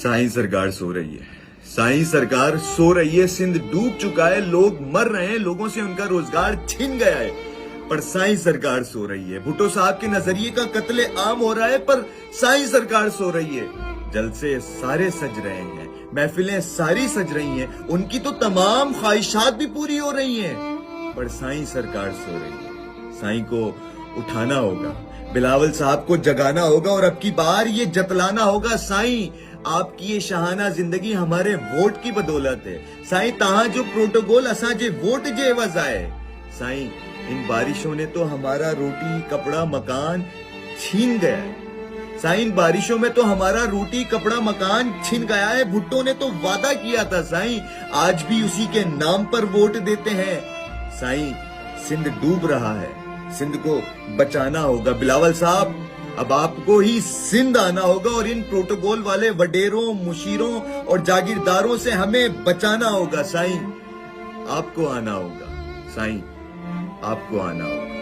साईं सरकार सो रही है, साईं सरकार सो रही है। सिंध डूब चुका है, लोग मर रहे हैं, लोगों से उनका रोजगार छिन गया है, पर साईं सरकार सो रही है। भुट्टो साहब के नजरिए का कत्ले आम हो रहा है, पर साईं सरकार सो रही है। जलसे सारे सज रहे हैं, महफिलें सारी सज रही हैं, उनकी तो तमाम ख्वाहिशात भी पूरी हो रही हैं, पर साईं सरकार सो रही है। साईं को उठाना होगा, बिलावल साहब को जगाना होगा और अब की बार ये जतलाना होगा, साईं आपकी ये शहाना जिंदगी हमारे वोट की बदौलत है। साईं तहां जो प्रोटोकॉल असांजे वोट जे एवज आए। साईं इन बारिशों ने तो हमारा रोटी कपड़ा मकान छीन गया है। साईं इन बारिशों में तो हमारा रोटी कपड़ा मकान छिन गया है। भुट्टो ने तो वादा किया था साईं, आज भी उसी के नाम पर वोट देते हैं। साईं सिंध डूब रहा है, सिंध को बचाना होगा। बिलावल साहब अब आपको ही सिंध आना होगा और इन प्रोटोकॉल वाले वडेरों, मुशीरों और जागीरदारों से हमें बचाना होगा। साईं आपको आना होगा, साईं आपको आना होगा।